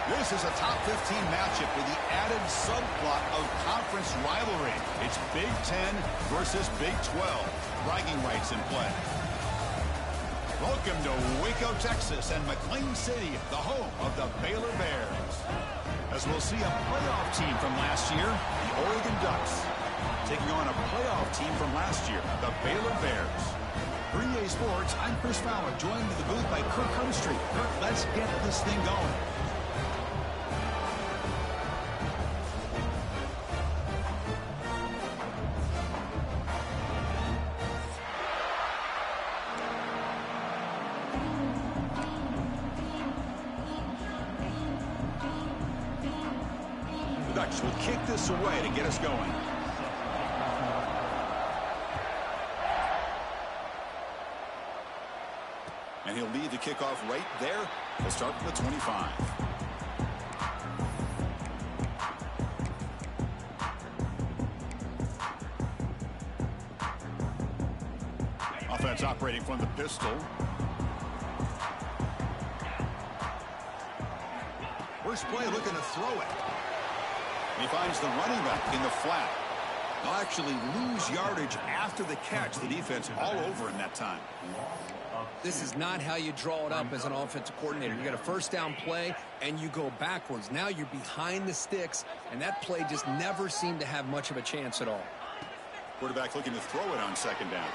This is a top 15 matchup with the added subplot of conference rivalry. It's Big 10 versus Big 12. Bragging rights in play. Welcome to Waco, Texas, and McLean City, the home of the Baylor Bears. As we'll see a playoff team from last year, the Oregon Ducks, taking on a playoff team from last year, the Baylor Bears. For EA Sports, I'm Chris Fowler, joined in the booth by Kirk Cumstreet. Kirk, let's get this thing going. The Ducks will kick this away to get us going. And he'll lead the kickoff right there. He'll start from the 25. Offense operating from the pistol. First play looking to throw it. He finds the running back in the flat. They'll actually lose yardage after the catch. The defense all over in that time. This is not how you draw it up as an offensive coordinator. You got a first down play, and you go backwards. Now you're behind the sticks, and that play just never seemed to have much of a chance at all. Quarterback looking to throw it on second down.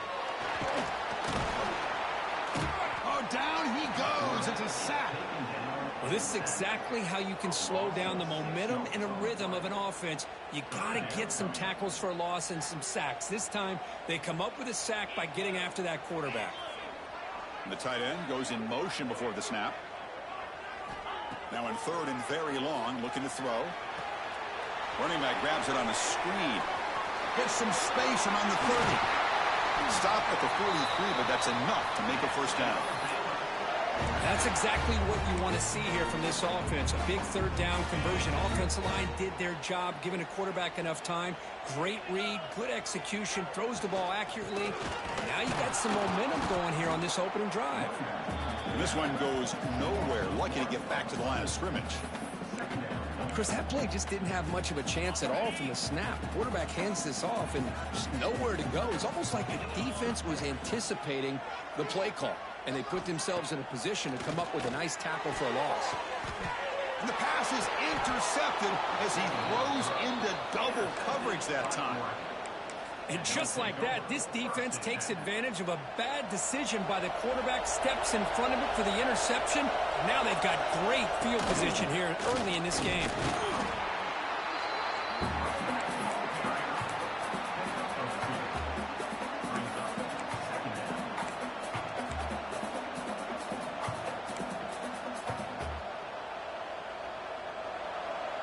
Oh, down he goes. It's a sack. Well, this is exactly how you can slow down the momentum and a rhythm of an offense. You got to get some tackles for a loss and some sacks. This time, they come up with a sack by getting after that quarterback. The tight end goes in motion before the snap. Now in third and very long, looking to throw. Running back grabs it on a screen. Gets some space around the 30. Stop at the 43, but that's enough to make a first down. That's exactly what you want to see here from this offense. A big third down conversion. Offensive line did their job, giving a quarterback enough time. Great read, good execution, throws the ball accurately. Now you got some momentum going here on this opening drive. And this one goes nowhere. Lucky to get back to the line of scrimmage. Chris, that play just didn't have much of a chance at all from the snap. The quarterback hands this off and just nowhere to go. It's almost like the defense was anticipating the play call, and they put themselves in a position to come up with a nice tackle for a loss. And the pass is intercepted as he throws into double coverage that time. And just like that, this defense takes advantage of a bad decision by the quarterback, steps in front of it for the interception. Now they've got great field position here early in this game.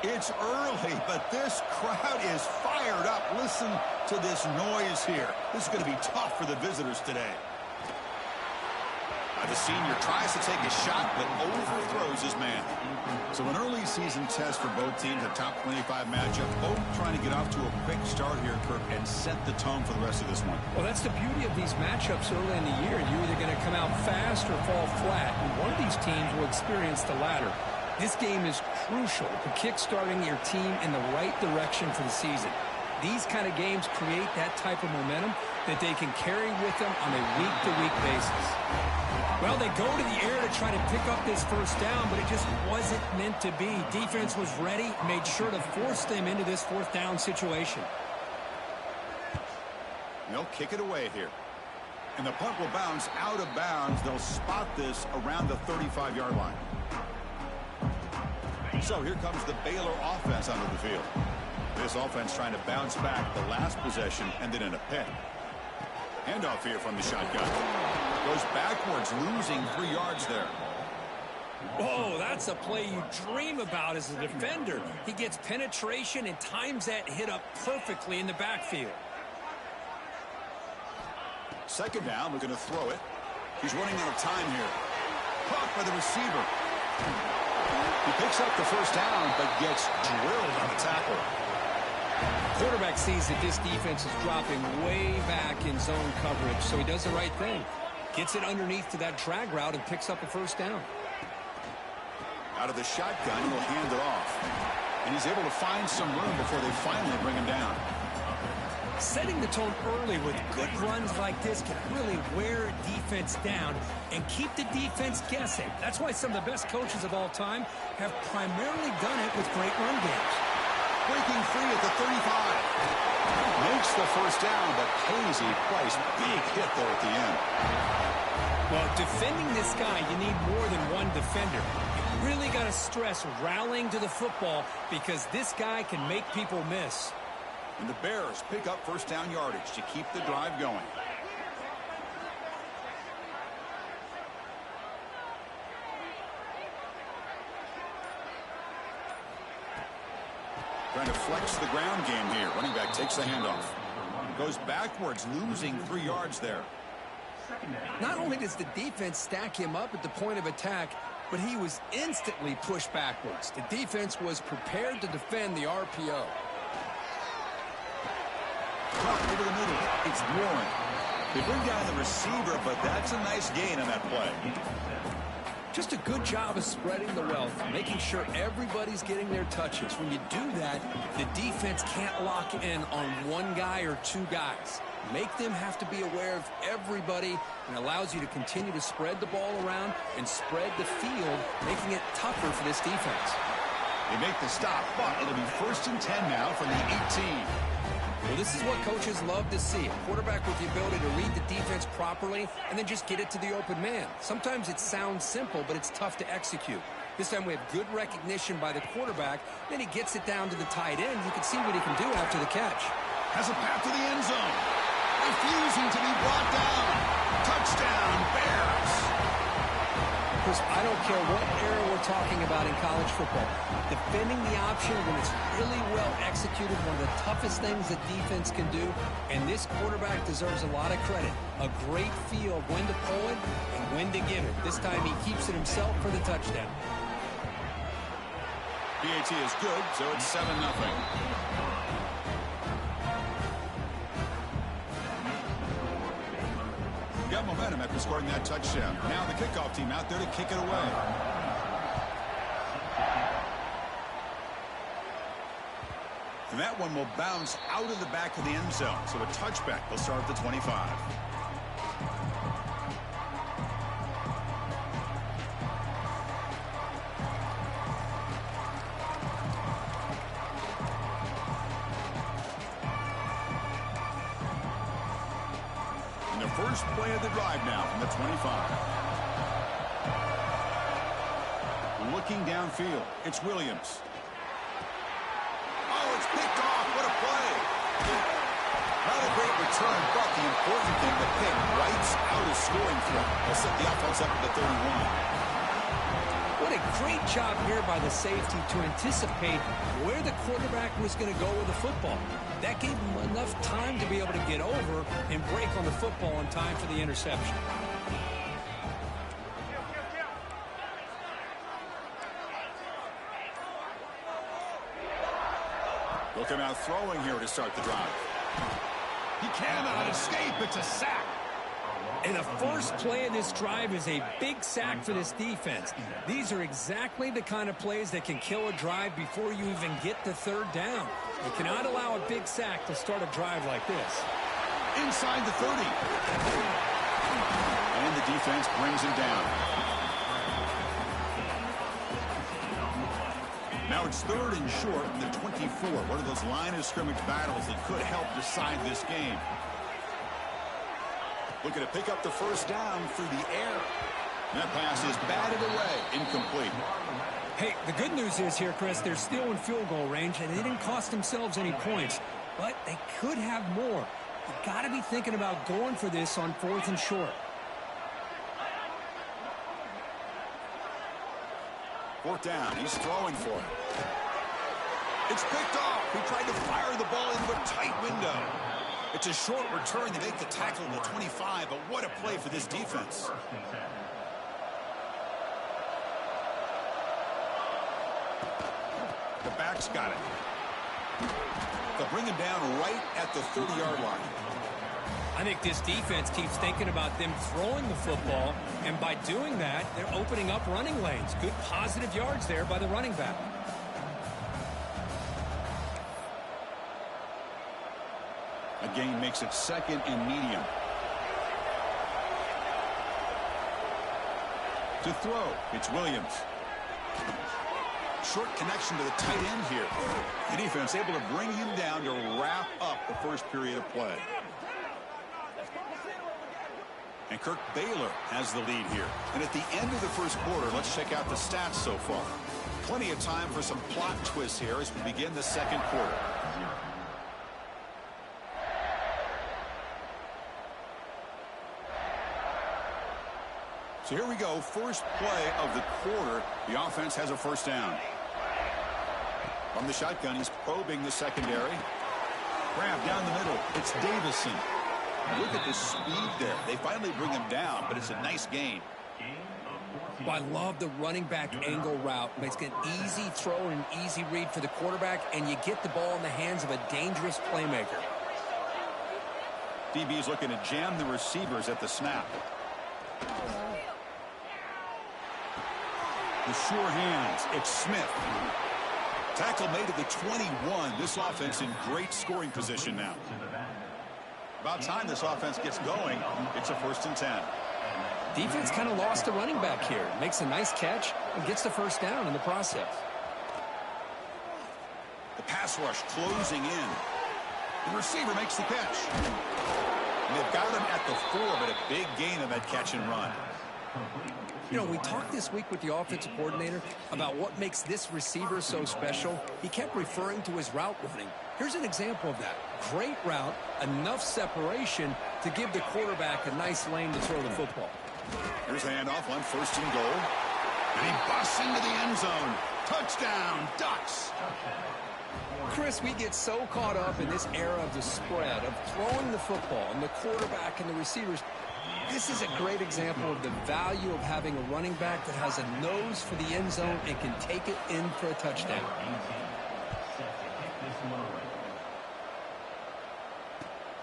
It's early, but this crowd is fired up. Listen to this noise here. This is going to be tough for the visitors today. The senior tries to take a shot, but overthrows his man. So an early season test for both teams, a top 25 matchup. Both trying to get off to a quick start here, Kirk, and set the tone for the rest of this one. Well, that's the beauty of these matchups early in the year. You're either going to come out fast or fall flat, and one of these teams will experience the latter. This game is crucial to kick-starting your team in the right direction for the season. These kind of games create that type of momentum that they can carry with them on a week-to-week basis. Well, they go to the air to try to pick up this first down, but it just wasn't meant to be. Defense was ready, made sure to force them into this fourth down situation. They'll kick it away here. And the punt will bounce out of bounds. They'll spot this around the 35-yard line. So here comes the Baylor offense onto the field. This offense trying to bounce back. The last possession ended in a pick. Handoff here from the shotgun. Goes backwards, losing 3 yards there. Whoa, that's a play you dream about as a defender. He gets penetration and times that hit up perfectly in the backfield. Second down, looking to throw it. He's running out of time here. Caught by the receiver. He picks up the first down, but gets drilled on the tackle. Quarterback sees that this defense is dropping way back in zone coverage, so he does the right thing. Gets it underneath to that drag route and picks up a first down. Out of the shotgun, he'll hand it off. And he's able to find some room before they finally bring him down. Setting the tone early with good runs like this can really wear a defense down and keep the defense guessing. That's why some of the best coaches of all time have primarily done it with great run games. Breaking free at the 35. Makes the first down, but pays a price. Big hit there at the end. Well, defending this guy, you need more than one defender. You really got to stress rallying to the football because this guy can make people miss. And the Bears pick up first down yardage to keep the drive going. Trying to flex the ground game here. Running back takes the handoff. Goes backwards, losing 3 yards there. Not only does the defense stack him up at the point of attack, but he was instantly pushed backwards. The defense was prepared to defend the RPO. Caught over the middle. It's Warren. They bring down the receiver, but that's a nice gain on that play. Just a good job of spreading the wealth, making sure everybody's getting their touches. When you do that, the defense can't lock in on one guy or two guys. Make them have to be aware of everybody and allows you to continue to spread the ball around and spread the field, making it tougher for this defense. They make the stop, but it'll be 1st and 10 now from the 18. Well, this is what coaches love to see. A quarterback with the ability to read the defense properly and then just get it to the open man. Sometimes it sounds simple, but it's tough to execute. This time we have good recognition by the quarterback. Then he gets it down to the tight end. You can see what he can do after the catch. Has a path to the end zone. Refusing to be brought down. Touchdown, Bears. Chris, I don't care what era we're talking about in college football. Defending the option when it's really well executed, one of the toughest things that defense can do, and this quarterback deserves a lot of credit. A great feel of when to pull it and when to give it. This time he keeps it himself for the touchdown. PAT is good, so it's 7-0. Got momentum after scoring that touchdown. Now the kickoff team out there to kick it away. And that one will bounce out of the back of the end zone. So a touchback will start at the 25. First play of the drive now from the 25. Looking downfield, it's Williams. Oh, it's picked off. What a play. Not a great return, but the important thing, the pick wipes out his scoring threat. They'll set the offense up at the 31. What a great job here by the safety to anticipate where the quarterback was going to go with the football. That gave him enough time to be able to get over and break on the football in time for the interception. They'll come out throwing here to start the drive. He cannot escape. It's a sack. And the first play of this drive is a big sack for this defense. These are exactly the kind of plays that can kill a drive before you even get the third down. You cannot allow a big sack to start a drive like this. Inside the 30. And the defense brings him down. Now it's 3rd and short from the 24. One of those line of scrimmage battles that could help decide this game. Looking to pick up the first down through the air. That pass is batted away, incomplete. Hey, the good news is here, Chris, they're still in field goal range, and they didn't cost themselves any points, but they could have more. You've got to be thinking about going for this on 4th and short. 4th down, he's throwing for it. It's picked off. He tried to fire the ball into a tight window. It's a short return. They make the tackle at the 25, but what a play for this defense. The back's got it. They'll bring him down right at the 30-yard line. I think this defense keeps thinking about them throwing the football, and by doing that, they're opening up running lanes. Good positive yards there by the running back. A gain makes it second and medium. To throw, it's Williams. Short connection to the tight end here. The defense able to bring him down to wrap up the first period of play. And Kirk Baylor has the lead here. And at the end of the first quarter, let's check out the stats so far. Plenty of time for some plot twists here as we begin the second quarter. So here we go, first play of the quarter. The offense has a first down. From the shotgun, he's probing the secondary. Grab down the middle. It's Davison. Look at the speed there. They finally bring him down, but it's a nice gain. Well, I love the running back angle route. Makes it an easy throw and an easy read for the quarterback, and you get the ball in the hands of a dangerous playmaker. DB's looking to jam the receivers at the snap. The sure hands. It's Smith. Tackle made at the 21. This offense in great scoring position now. About time this offense gets going. It's a 1st and 10. Defense kind of lost a running back here. Makes a nice catch and gets the first down in the process. The pass rush closing in. The receiver makes the catch. And they've got him at the 4, but a big gain on that catch and run. You know, we talked this week with the offensive coordinator about what makes this receiver so special. He kept referring to his route running. Here's an example of that. Great route, enough separation to give the quarterback a nice lane to throw the football. Here's the handoff on 1st and goal. And he busts into the end zone. Touchdown, Ducks. Chris, we get so caught up in this era of the spread, of throwing the football, and the quarterback and the receivers. This is a great example of the value of having a running back that has a nose for the end zone and can take it in for a touchdown.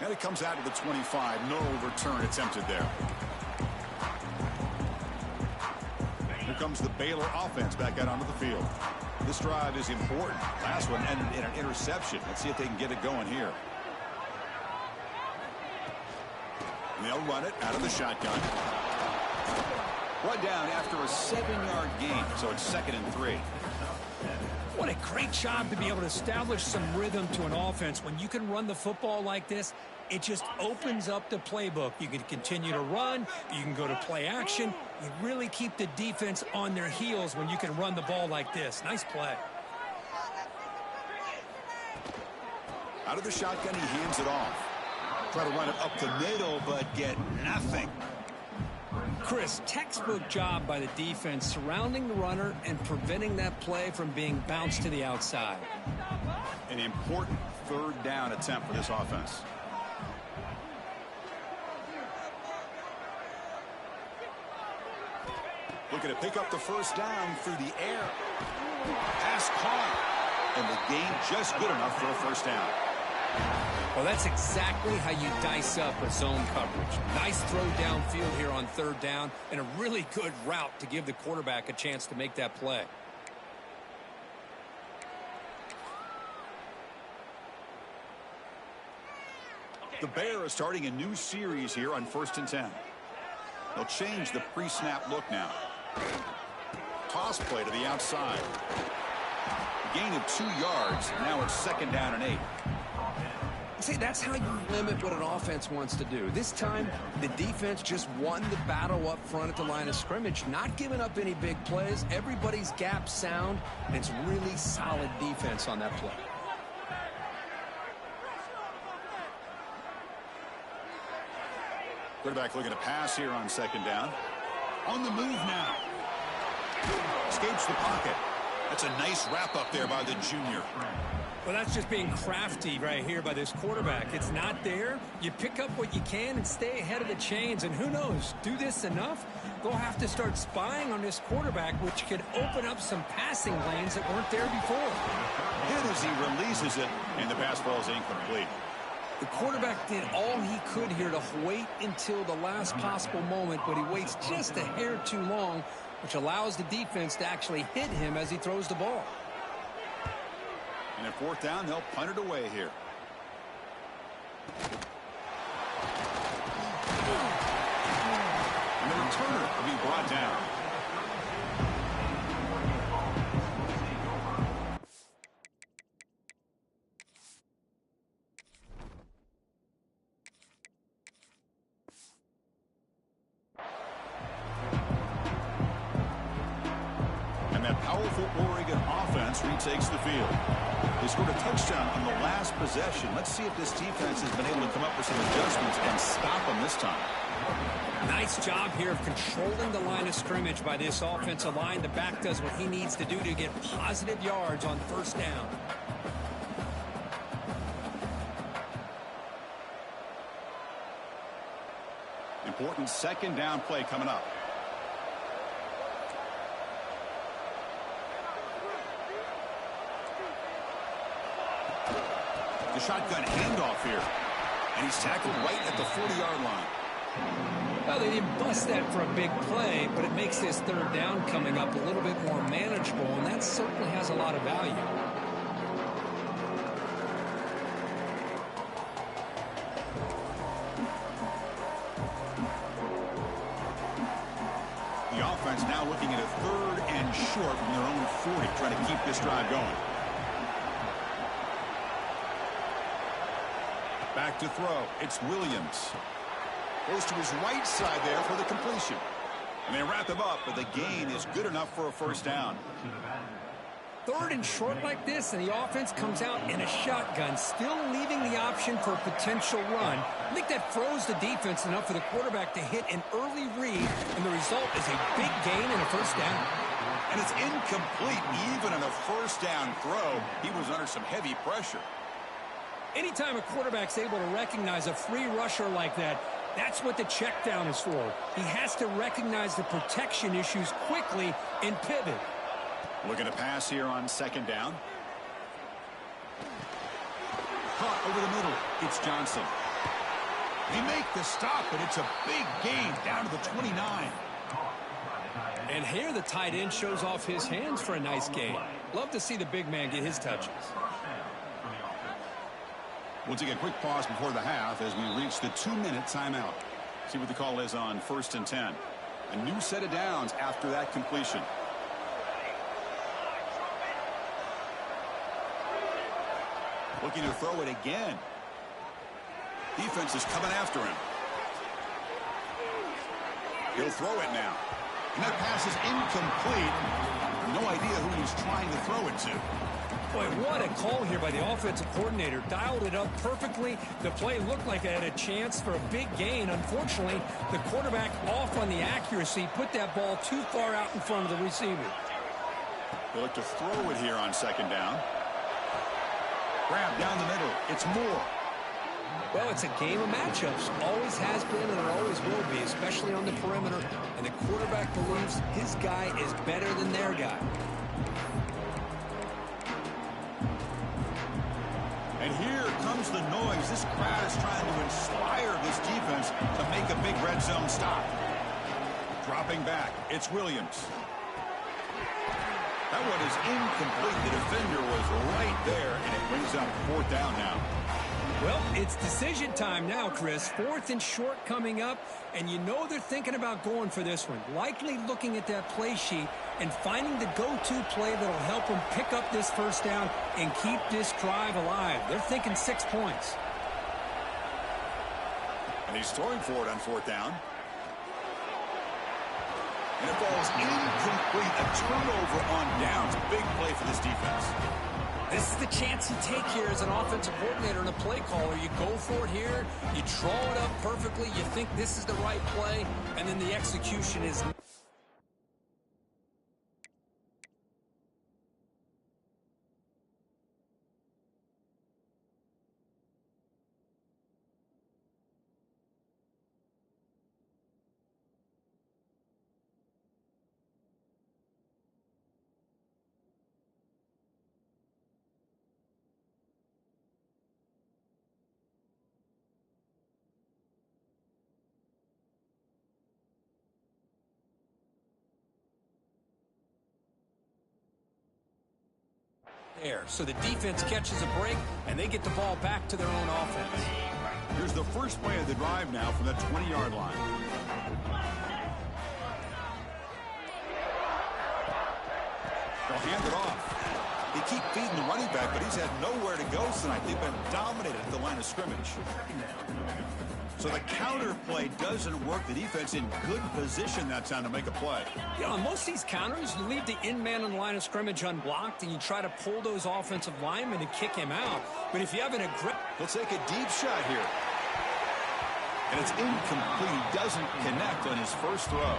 And it comes out to the 25. No return attempted there. Here comes the Baylor offense back out onto the field. This drive is important. Last one ended in an interception. Let's see if they can get it going here. And they'll run it out of the shotgun. Brought down after a 7-yard gain, so it's 2nd and 3. What a great job to be able to establish some rhythm to an offense. When you can run the football like this, it just opens up the playbook. You can continue to run. You can go to play action. You really keep the defense on their heels when you can run the ball like this. Nice play. Out of the shotgun, he hands it off. Try to run it up the middle, but get nothing. Chris, textbook job by the defense surrounding the runner and preventing that play from being bounced to the outside. An important 3rd down attempt for this offense. Looking to pick up the first down through the air. Pass caught. And the gain just good enough for a first down. Well, that's exactly how you dice up a zone coverage. Nice throw downfield here on 3rd down, and a really good route to give the quarterback a chance to make that play. The Bears are starting a new series here on 1st and 10. They'll change the pre-snap look now. Toss play to the outside. Gain of 2 yards. Now it's 2nd down and 8. See, that's how you limit what an offense wants to do. This time, the defense just won the battle up front at the line of scrimmage, not giving up any big plays. Everybody's gap sound, and it's really solid defense on that play. Quarterback looking to pass here on 2nd down. On the move now. Escapes the pocket. That's a nice wrap up there by the junior. Well, that's just being crafty right here by this quarterback. It's not there. You pick up what you can and stay ahead of the chains. And who knows, do this enough, they'll have to start spying on this quarterback, which could open up some passing lanes that weren't there before. Hit as he releases it, and the pass ball is incomplete. The quarterback did all he could here to wait until the last possible moment, but he waits just a hair too long, which allows the defense to actually hit him as he throws the ball. And at fourth down, they'll punt it away here. And the returner will be brought down. And that powerful Oregon offense retakes the field. They scored a touchdown on the last possession. Let's see if this defense has been able to come up with some adjustments and stop them this time. Nice job here of controlling the line of scrimmage by this offensive line. The back does what he needs to do to get positive yards on first down. Important second down play coming up. The shotgun handoff here. And he's tackled right at the 40-yard line. Well, they didn't bust that for a big play, but it makes this third down coming up a little bit more manageable, and that certainly has a lot of value. The offense now looking at a third and short from their own 40, trying to keep this drive going. Back to throw. It's Williams. Goes to his right side there for the completion. And they wrap him up, but the gain is good enough for a first down. Third and short like this, and the offense comes out in a shotgun, still leaving the option for a potential run. I think that froze the defense enough for the quarterback to hit an early read, and the result is a big gain and a first down. And it's incomplete. Even on a first down throw, he was under some heavy pressure. Anytime a quarterback's able to recognize a free rusher like that, that's what the check down is for. He has to recognize the protection issues quickly and pivot. Looking to pass here on second down. Caught over the middle. It's Johnson. They make the stop, but it's a big gain down to the 29. And here the tight end shows off his hands for a nice gain. Love to see the big man get his touches. We'll take a quick pause before the half as we reach the 2-minute timeout. See what the call is on 1st and 10. A new set of downs after that completion. Looking to throw it again. Defense is coming after him. He'll throw it now. And that pass is incomplete. No idea who he's trying to throw it to. Boy, what a call here by the offensive coordinator. Dialed it up perfectly. The play looked like it had a chance for a big gain. Unfortunately, the quarterback off on the accuracy, put that ball too far out in front of the receiver. They look to throw it here on second down. Grab down the middle. It's Moore. Well, it's a game of matchups. Always has been and it always will be, especially on the perimeter. And the quarterback believes his guy is better than their guy. And here comes the noise. This crowd is trying to inspire this defense to make a big red zone stop. Dropping back, it's Williams. That one is incomplete. The defender was right there, and it brings up fourth down now. Well, it's decision time now, Chris. 4th and short coming up, and you know they're thinking about going for this one. Likely looking at that play sheet and finding the go-to play that'll help them pick up this first down and keep this drive alive. They're thinking 6 points. And he's throwing for it on fourth down. And it falls incomplete. A turnover on downs. A big play for this defense. This is the chance you take here as an offensive coordinator and a play caller. You go for it here. You draw it up perfectly. You think this is the right play. And then the execution is... There, so the defense catches a break, and they get the ball back to their own offense. Here's the first play of the drive now from the 20-yard line. They'll hand it off. They keep feeding the running back, but he's had nowhere to go tonight. They've been dominated at the line of scrimmage. So the counter play doesn't work. The defense in good position that time to make a play. You know, on most of these counters, you leave the in-man on the line of scrimmage unblocked, and you try to pull those offensive linemen to kick him out. But if you have an aggressive... He'll take a deep shot here. And it's incomplete. He doesn't connect on his first throw.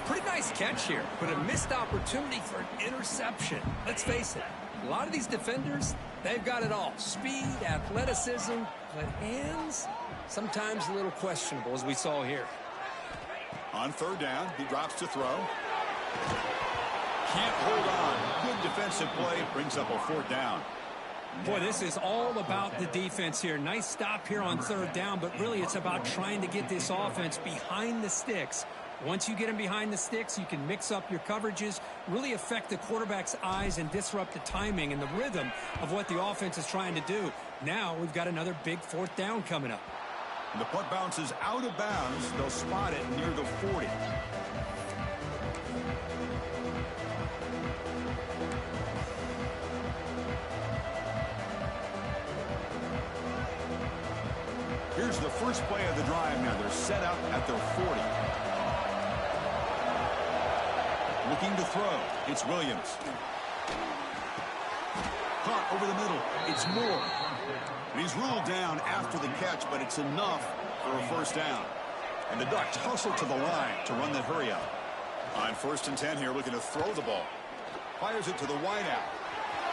Pretty nice catch here, but a missed opportunity for an interception. Let's face it, a lot of these defenders, they've got it all. Speed, athleticism, but hands, sometimes a little questionable, as we saw here. On third down, he drops to throw. Can't hold on. Good defensive play, brings up a fourth down. Boy, this is all about the defense here. Nice stop here on third down, but really it's about trying to get this offense behind the sticks. Once you get them behind the sticks, you can mix up your coverages, really affect the quarterback's eyes and disrupt the timing and the rhythm of what the offense is trying to do. Now we've got another big fourth down coming up. The punt bounces out of bounds. They'll spot it near the 40. Here's the first play of the drive now. They're set up at their 40. Looking to throw. It's Williams. Caught over the middle. It's Moore. And he's ruled down after the catch, but it's enough for a first down. And the Ducks hustle to the line to run that hurry out. On 1st and 10 here, looking to throw the ball. Fires it to the wideout.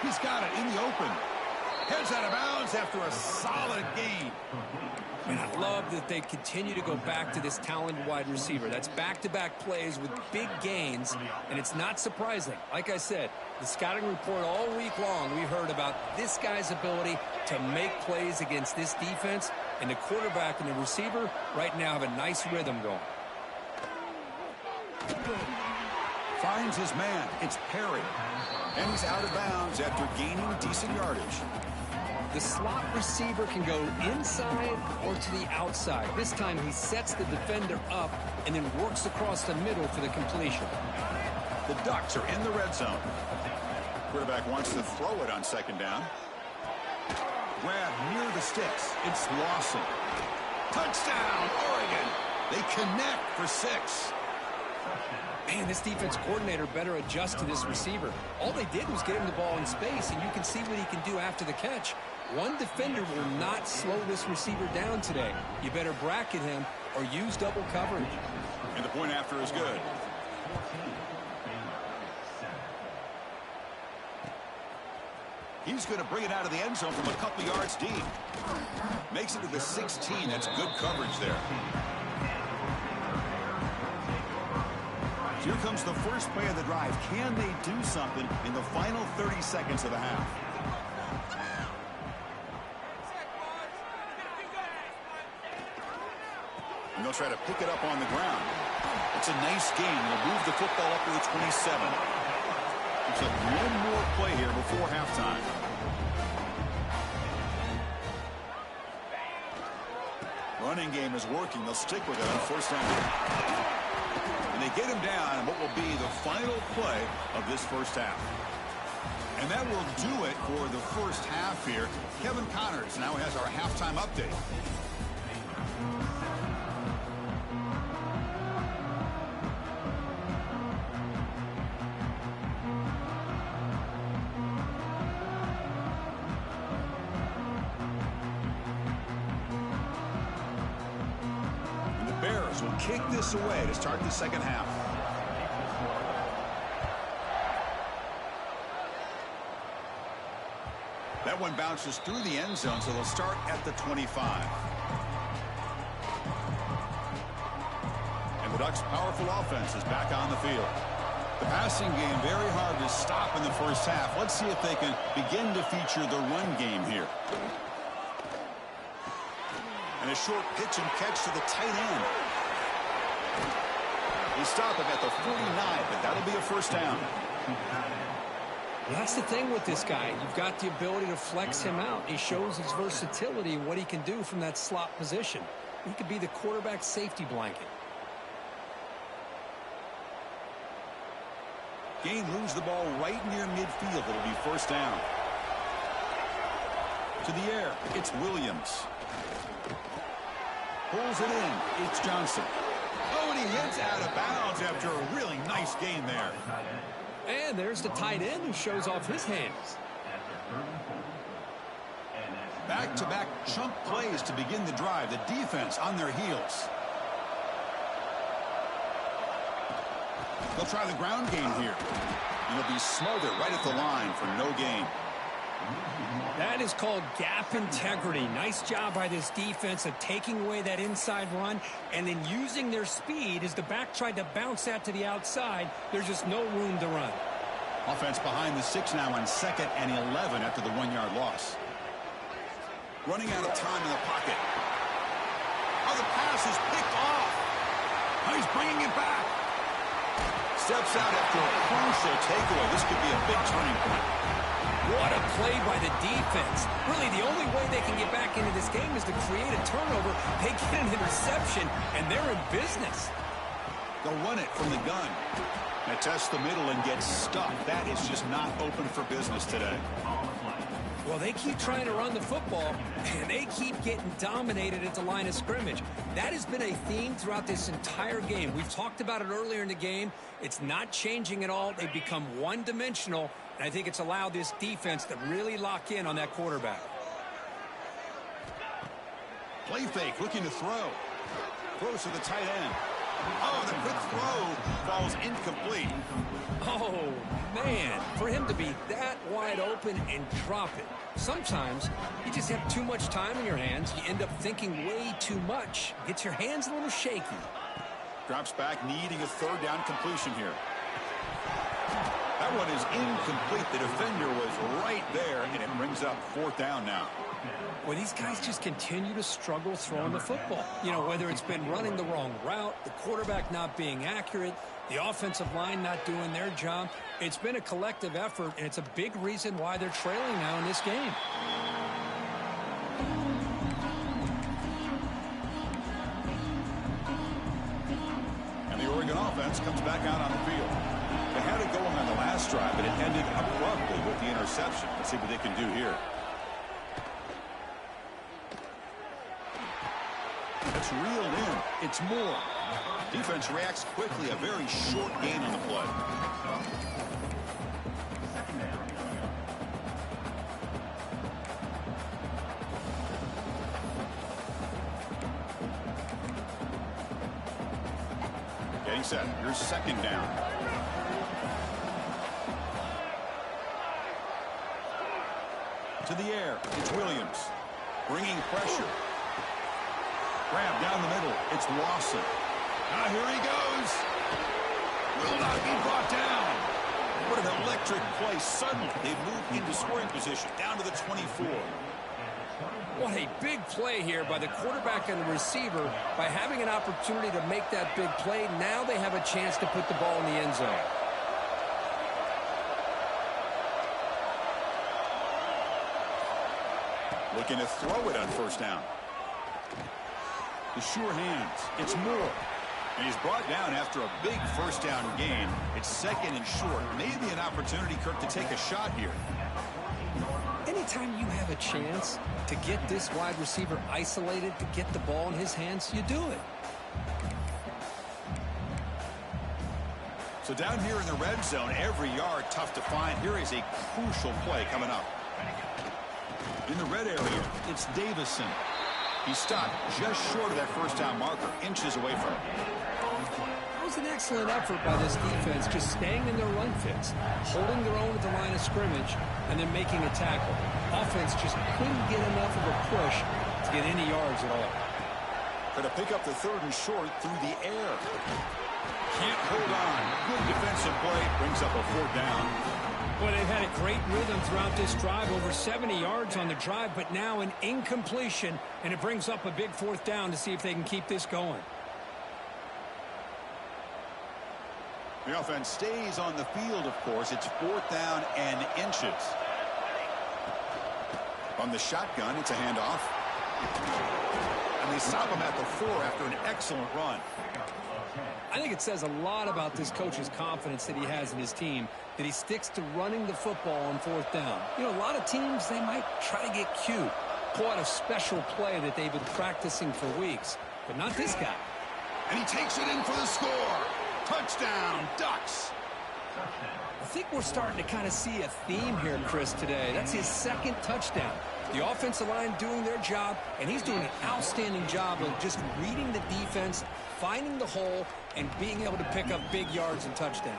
He's got it in the open. Heads out of bounds after a solid gain. And I love that they continue to go back to this talented wide receiver. That's back-to-back plays with big gains, and it's not surprising. Like I said, the scouting report all week long, we heard about this guy's ability to make plays against this defense, and the quarterback and the receiver right now have a nice rhythm going. Finds his man. It's Perry. And he's out of bounds after gaining decent yardage. The slot receiver can go inside or to the outside. This time he sets the defender up and then works across the middle for the completion. The Ducks are in the red zone. Quarterback wants to throw it on 2nd down. Grab near the sticks. It's Lawson. Touchdown, Oregon. They connect for 6. Man, this defense coordinator better adjust to this receiver. All they did was get him the ball in space, and you can see what he can do after the catch. One defender will not slow this receiver down today. You better bracket him or use double coverage. And the point after is good. He's going to bring it out of the end zone from a couple yards deep. Makes it to the 16. That's good coverage there. Here comes the first play of the drive. Can they do something in the final 30 seconds of the half? And they'll try to pick it up on the ground. It's a nice gain. They'll move the football up to the 27. Looks like one more play here before halftime. Running game is working. They'll stick with it on 1st down. And they get him down in what will be the final play of this first half. And that will do it for the first half here. Kevin Connors now has our halftime update. Will kick this away to start the second half. That one bounces through the end zone, so they'll start at the 25. And the Ducks' powerful offense is back on the field. The passing game very hard to stop in the first half. Let's see if they can begin to feature the run game here. And a short pitch and catch to the tight end. They stop him at the 49, but that'll be a first down. That's the thing with this guy. You've got the ability to flex him out. He shows his versatility and what he can do from that slot position. He could be the quarterback's safety blanket. Gain moves the ball right near midfield. It'll be first down. To the air, it's Williams. Pulls it in, it's Johnson. Oh, and he heads out of bounds after a really nice gain there. And there's the tight end who shows off his hands. Back-to-back chunk plays to begin the drive. The defense on their heels. They'll try the ground game here. And it'll be smothered right at the line for no gain. That is called gap integrity. Nice job by this defense of taking away that inside run and then using their speed as the back tried to bounce that to the outside. There's just no room to run. Offense behind the 6 now on 2nd and 11 after the 1-yard loss. Running out of time in the pocket. Oh, the pass is picked off. Oh, he's bringing it back. Steps out after a crucial takeaway. This could be a big turning point. What a play by the defense. Really, the only way they can get back into this game is to create a turnover. They get an interception, and they're in business. They'll run it from the gun. They test the middle and get stuck. That is just not open for business today. Well, they keep trying to run the football, and they keep getting dominated at the line of scrimmage. That has been a theme throughout this entire game. We've talked about it earlier in the game. It's not changing at all. They've become one-dimensional, and I think it's allowed this defense to really lock in on that quarterback. Play fake, looking to throw. Throws to the tight end. Oh, the quick throw falls incomplete. Oh, man, for him to be that wide open and drop it. Sometimes you just have too much time in your hands. You end up thinking way too much. Gets your hands a little shaky. Drops back, needing a 3rd down completion here. That one is incomplete. The defender was right there, and it brings up 4th down now. Well, these guys just continue to struggle throwing the football. You know, whether it's been running the wrong route, the quarterback not being accurate, the offensive line not doing their job. It's been a collective effort, and it's a big reason why they're trailing now in this game. And the Oregon offense comes back out on the field. They had it going on the last drive, but it ended abruptly with the interception. Let's see what they can do here. That's reeled in. It's Moore. Defense reacts quickly. A very short gain on the play. Getting set. Here's 2nd down. To the air. It's Williams. Bringing pressure. Grab down the middle. It's Lawson. Ah, here he goes. Will not be brought down. What an electric play. Suddenly, they've moved into scoring position. Down to the 24. What a big play here by the quarterback and the receiver. By having an opportunity to make that big play, now they have a chance to put the ball in the end zone. Looking to throw it on 1st down. The sure hands. It's Moore. And he's brought down after a big 1st down gain. It's 2nd and short. Maybe an opportunity, Kirk, to take a shot here. Anytime you have a chance to get this wide receiver isolated, to get the ball in his hands, you do it. So down here in the red zone, every yard tough to find. Here is a crucial play coming up. In the red area, it's Davison. He stopped just short of that 1st down marker, inches away from it. That was an excellent effort by this defense, just staying in their run fits, holding their own at the line of scrimmage, and then making a tackle. Offense just couldn't get enough of a push to get any yards at all. Going to pick up the 3rd and short through the air. Can't hold on. Good defensive play. Brings up a 4th down. Well, they've had a great rhythm throughout this drive, over 70 yards on the drive, but now an incompletion, and it brings up a big 4th down to see if they can keep this going. The offense stays on the field, of course. It's 4th down and inches. On the shotgun, it's a handoff. And they stop him at the 4 after an excellent run. I think it says a lot about this coach's confidence that he has in his team, that he sticks to running the football on 4th down. You know, a lot of teams, they might try to get cute, pull out a special play that they've been practicing for weeks, but not this guy. And he takes it in for the score. Touchdown, Ducks. I think we're starting to kind of see a theme here, Chris, today. That's his 2nd touchdown. The offensive line doing their job, and he's doing an outstanding job of just reading the defense, finding the hole, and being able to pick up big yards and touchdowns.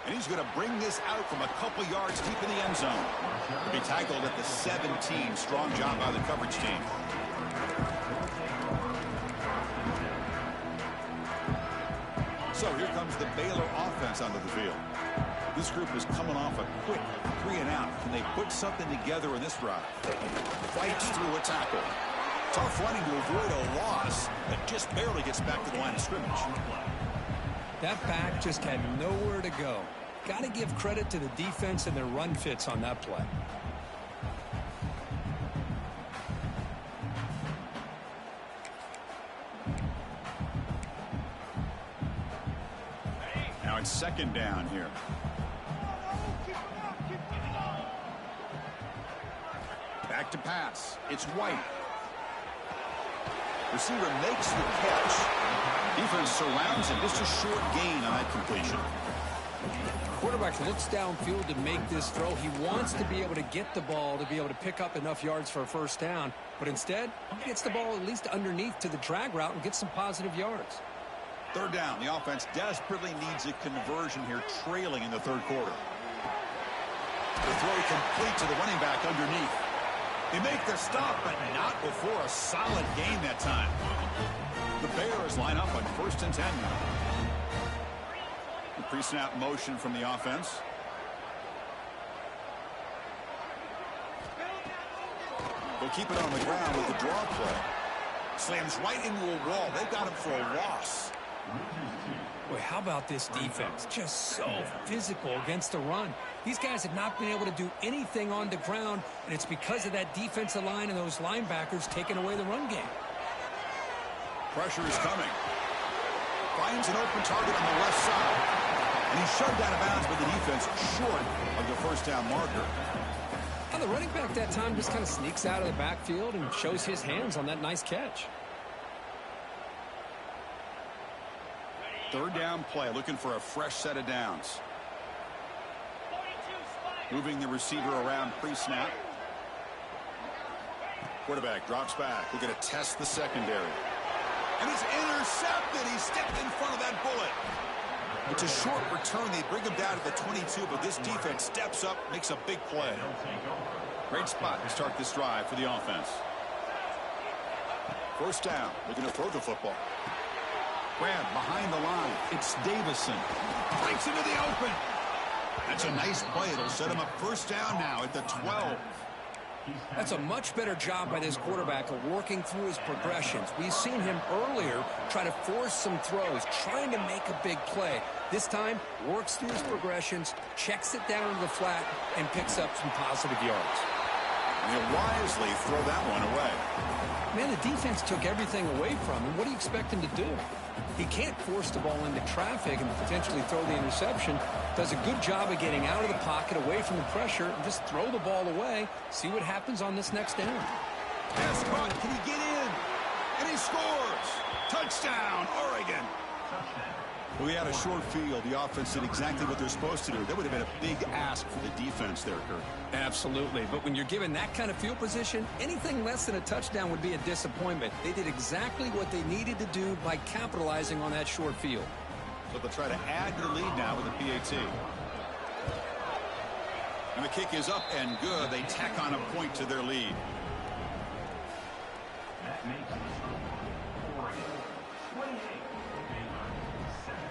And he's going to bring this out from a couple yards deep in the end zone. He'll be tackled at the 17. Strong job by the coverage team. So here comes the Baylor offense onto the field. This group is coming off a quick 3-and-out. Can they put something together in this drive? Fights through a tackle. Tough running to avoid a loss that just barely gets back to the line of scrimmage. That back just had nowhere to go. Got to give credit to the defense and their run fits on that play. Now it's 2nd down here. Back to pass. It's White. Receiver makes the catch. Defense surrounds him. Just a short gain on that completion. Quarterback looks downfield to make this throw. He wants to be able to get the ball to be able to pick up enough yards for a 1st down. But instead, he gets the ball at least underneath to the drag route and gets some positive yards. 3rd down. The offense desperately needs a conversion here, trailing in the 3rd quarter. The throw complete to the running back underneath. They make the stop, but not before a solid gain that time. The Bears line up on 1st and 10 now. The pre-snap motion from the offense. They'll keep it on the ground with the draw play. Slams right into a wall. They've got him for a loss. Boy, how about this defense? Just so physical against the run. These guys have not been able to do anything on the ground, and it's because of that defensive line and those linebackers taking away the run game. Pressure is coming. Finds an open target on the left side. And he's shoved out of bounds by the defense short of the 1st down marker. Well, the running back that time just kind of sneaks out of the backfield and shows his hands on that nice catch. 3rd down play, looking for a fresh set of downs. Moving the receiver around pre-snap. Quarterback drops back. We're going to test the secondary. And it's intercepted. He stepped in front of that bullet. It's a short return. They bring him down to the 22, but this defense steps up, makes a big play. Great spot to start this drive for the offense. 1st down. Looking to throw the football. Grab behind the line. It's Davison. Breaks into the open. That's a nice play. It'll set him up 1st down now at the 12. That's a much better job by this quarterback of working through his progressions. We've seen him earlier try to force some throws, trying to make a big play. This time, works through his progressions, checks it down to the flat, and picks up some positive yards. And he'll wisely throw that one away. Man, the defense took everything away from him. What do you expect him to do? He can't force the ball into traffic and potentially throw the interception. Does a good job of getting out of the pocket, away from the pressure, and just throw the ball away. See what happens on this next down. Pass caught. Can he get in? And he scores. Touchdown, Oregon. Well, we had a short field. The offense did exactly what they're supposed to do. That would have been a big ask for the defense there, Kurt. Absolutely. But when you're given that kind of field position, anything less than a touchdown would be a disappointment. They did exactly what they needed to do by capitalizing on that short field. So they'll try to add to the lead now with the PAT. And the kick is up and good. They tack on a point to their lead.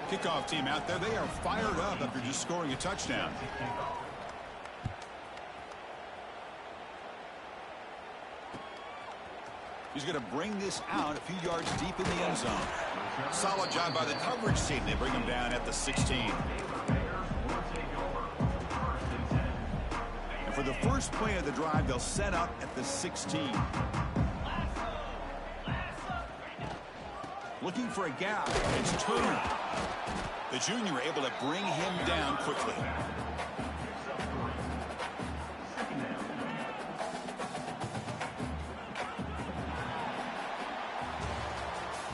Kickoff team out there. They are fired up after just scoring a touchdown. He's going to bring this out a few yards deep in the end zone. Solid job by the coverage team. They bring him down at the 16. And for the first play of the drive, they'll set up at the 16. Looking for a gap. It's Turner. The junior able to bring him down quickly.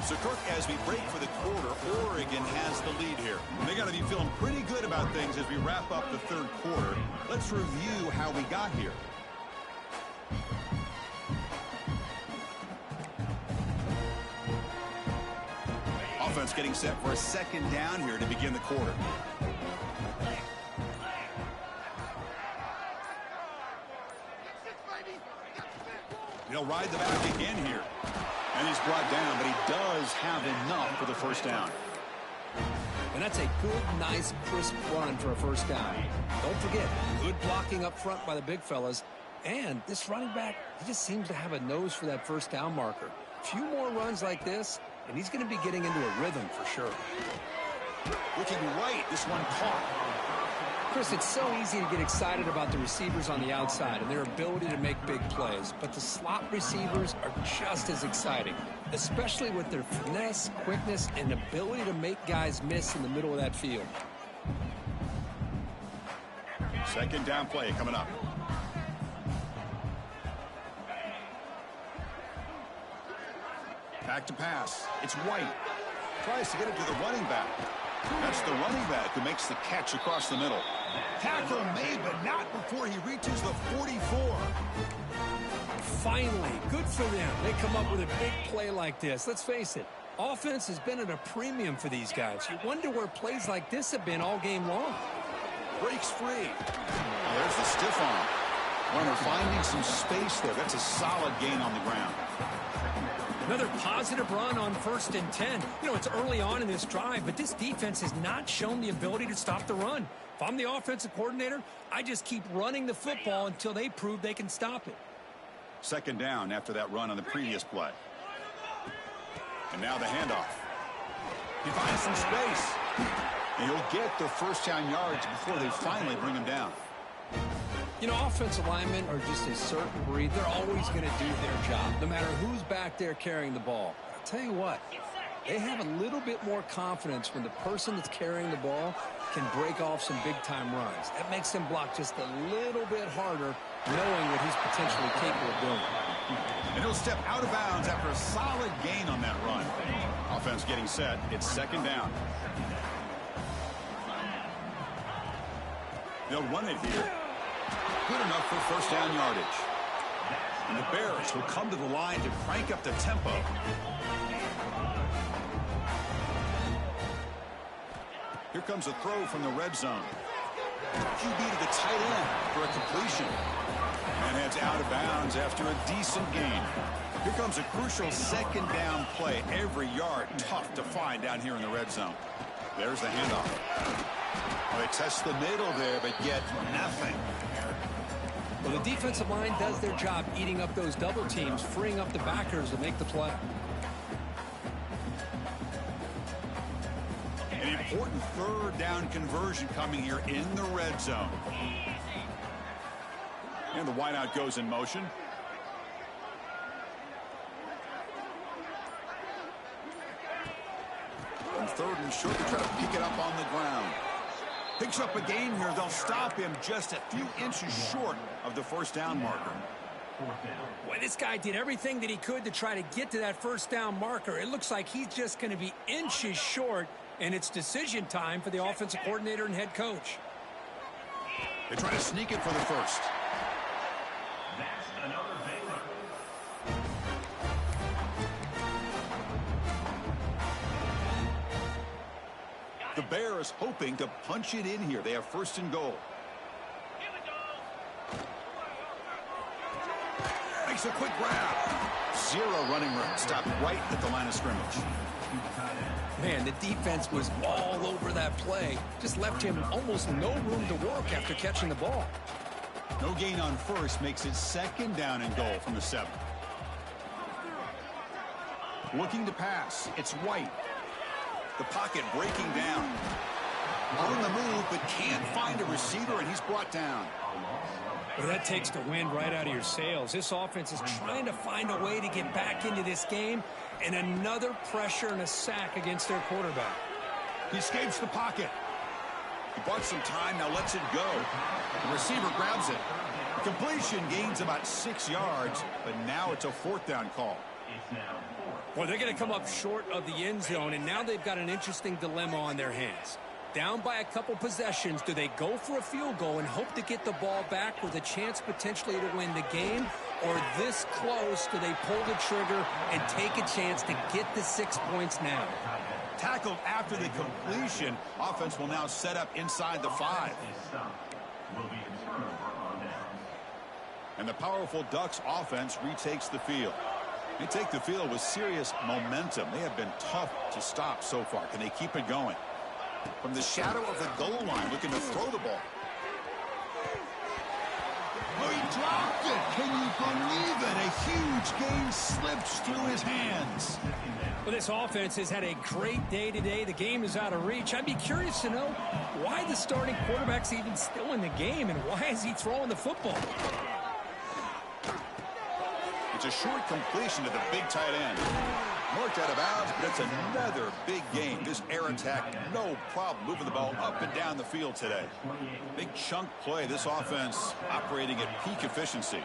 So, Kirk, as we break for the quarter, Oregon has the lead here. They got to be feeling pretty good about things as we wrap up the third quarter. Let's review how we got here. Offense getting set for a second down here to begin the quarter. He'll ride the back again here. And he's brought down, but he does have enough for the first down. And that's a good, nice, crisp run for a first down. Don't forget, good blocking up front by the big fellas. And this running back, he just seems to have a nose for that first down marker. A few more runs like this, and he's going to be getting into a rhythm for sure. Looking right, this one caught. Chris, it's so easy to get excited about the receivers on the outside and their ability to make big plays, but the slot receivers are just as exciting, especially with their finesse, quickness, and ability to make guys miss in the middle of that field. Second down play coming up. Back to pass. It's White. Tries to get it to the running back. That's the running back who makes the catch across the middle. Tackle made, but not before he reaches the 44. Finally, good for them. They come up with a big play like this. Let's face it, offense has been at a premium for these guys. You wonder where plays like this have been all game long. Breaks free. There's the stiff arm. Runner finding some space there. That's a solid gain on the ground. Another positive run on 1st and 10. You know, it's early on in this drive, but this defense has not shown the ability to stop the run. If I'm the offensive coordinator, I just keep running the football until they prove they can stop it. Second down after that run on the previous play. And now the handoff. He finds some space. And he'll get the first down yards before they finally bring him down. You know, offensive linemen are just a certain breed. They're always going to do their job, no matter who's back there carrying the ball. I'll tell you what, they have a little bit more confidence when the person that's carrying the ball can break off some big-time runs. That makes them block just a little bit harder, knowing what he's potentially capable of doing. And he'll step out of bounds after a solid gain on that run. Offense getting set. It's second down. They'll run it here. Good enough for first down yardage. And the Bears will come to the line to crank up the tempo. Here comes a throw from the red zone. QB to the tight end for a completion. And heads out of bounds after a decent gain. Here comes a crucial second down play. Every yard tough to find down here in the red zone. There's the handoff. Well, they test the middle there, but get nothing. Well, the defensive line does their job eating up those double teams, freeing up the backers to make the play. An important third down conversion coming here in the red zone. And the wideout goes in motion. And third and short to try to pick it up on the ground. Picks up a gain here. They'll stop him just a few inches short of the first down marker. Boy, this guy did everything that he could to try to get to that first down marker. It looks like he's just going to be inches short, and it's decision time for the offensive coordinator and head coach. They try to sneak it for the first. The Bears hoping to punch it in here. They have first and goal. Makes a quick grab. Zero running room. Stopped right at the line of scrimmage. Man, the defense was all over that play. Just left him almost no room to work after catching the ball. No gain on first makes it second down and goal from the 7. Looking to pass. It's White. The pocket breaking down. On the move, but can't find a receiver, and he's brought down. Well, that takes the wind right out of your sails. This offense is trying to find a way to get back into this game, and another pressure and a sack against their quarterback. He escapes the pocket. He bought some time, now lets it go. The receiver grabs it. The completion gains about 6 yards, but now it's a 4th down call. Well, they're going to come up short of the end zone, and now they've got an interesting dilemma on their hands. Down by a couple possessions, do they go for a field goal and hope to get the ball back with a chance potentially to win the game? Or this close, do they pull the trigger and take a chance to get the 6 points now? Tackled after the completion. Offense will now set up inside the 5. And the powerful Ducks offense retakes the field. They take the field with serious momentum. They have been tough to stop so far. Can they keep it going? From the shadow of the goal line, looking to throw the ball. Oh, he dropped it. Can you believe it? A huge game slips through his hands. Well, this offense has had a great day today. The game is out of reach. I'd be curious to know why the starting quarterback's even still in the game and why is he throwing the football? It's a short completion to the big tight end. Marked out of bounds, but it's another big game. This air attack, no problem moving the ball up and down the field today. Big chunk play. This offense operating at peak efficiency.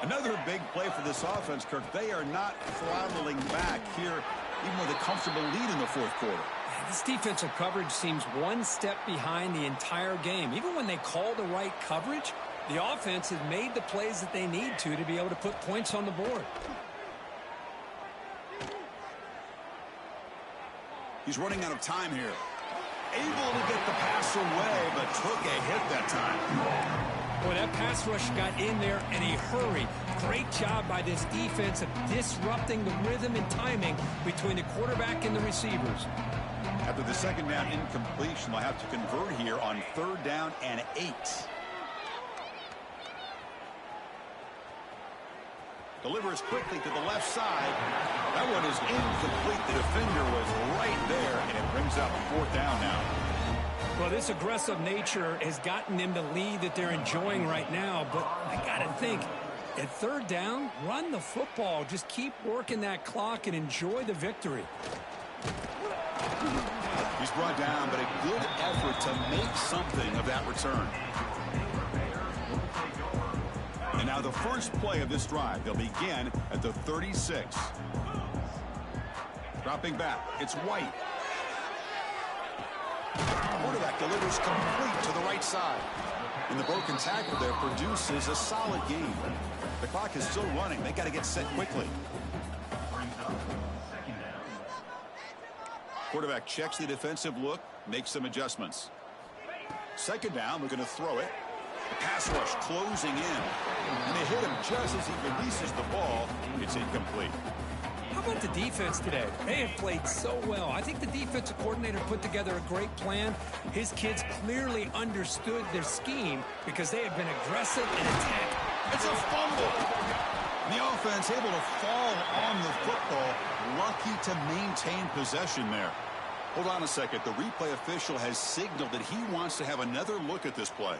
Another big play for this offense, Kirk. They are not throttling back here, even with a comfortable lead in the 4th quarter. This defensive coverage seems one step behind the entire game. Even when they call the right coverage, the offense has made the plays that they need to be able to put points on the board. He's running out of time here. Able to get the pass away, but took a hit that time. Boy, that pass rush got in there in a hurry. Great job by this defense of disrupting the rhythm and timing between the quarterback and the receivers. After the 2nd down incompletion, they'll have to convert here on 3rd down and 8. Delivers quickly to the left side. That one is incomplete. The defender was right there, and it brings up 4th down now. Well, this aggressive nature has gotten them the lead that they're enjoying right now, but I got to think, at 3rd down, run the football. Just keep working that clock and enjoy the victory. He's brought down, but a good effort to make something of that return. And now the first play of this drive. They'll begin at the 36. Dropping back. It's White. Quarterback delivers complete to the right side. And the broken tackle there produces a solid gain. The clock is still running. They got to get set quickly. Quarterback checks the defensive look, makes some adjustments. 2nd down, we're going to throw it. The pass rush closing in. And they hit him just as he releases the ball. It's incomplete. How about the defense today? They have played so well. I think the defensive coordinator put together a great plan. His kids clearly understood their scheme because they have been aggressive and attack. It's a fumble. And the offense able to fall on the football. Lucky to maintain possession there. Hold on a second. The replay official has signaled that he wants to have another look at this play.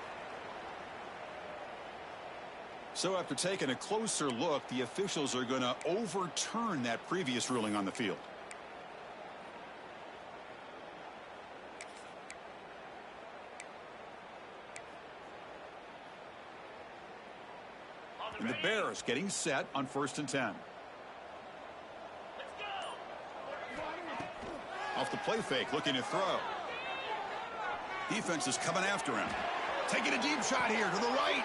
So after taking a closer look, the officials are going to overturn that previous ruling on the field. And the Bears getting set on 1st and 10. Off the play fake, looking to throw. Defense is coming after him. Taking a deep shot here to the right.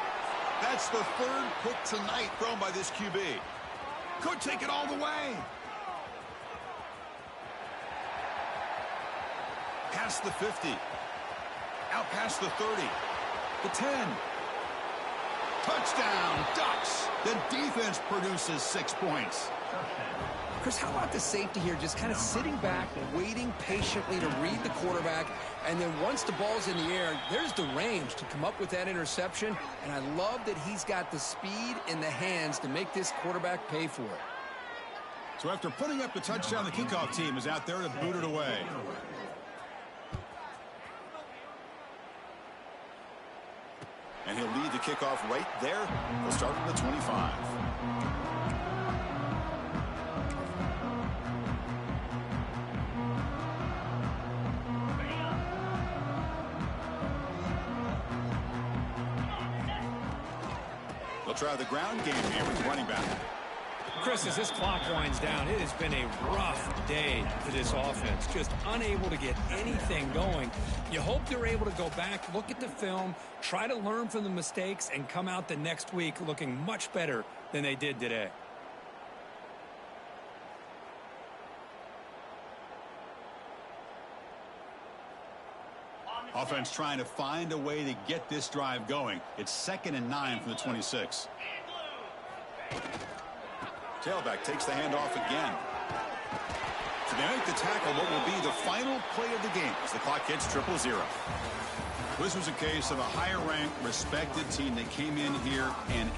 That's the 3rd pick tonight thrown by this QB. Could take it all the way. Past the 50. Out past the 30. The 10. Touchdown, Ducks. The defense produces 6 points. Chris, how about the safety here just kind of sitting back, waiting patiently to read the quarterback, and then once the ball's in the air, there's the range to come up with that interception, and I love that he's got the speed in the hands to make this quarterback pay for it. So after putting up the touchdown, the kickoff team is out there to boot it away. And he'll lead the kickoff right there. He'll start from the 25. They'll try the ground game here with the running back. Chris, as this clock winds down, it has been a rough day for this offense. Just unable to get anything going. You hope they're able to go back, look at the film, try to learn from the mistakes, and come out the next week looking much better than they did today. Offense trying to find a way to get this drive going. It's 2nd and 9 from the 26. Tailback takes the handoff again. So they make the tackle what will be the final play of the game as the clock hits 0-0. This was a case of a higher-ranked, respected team that came in here and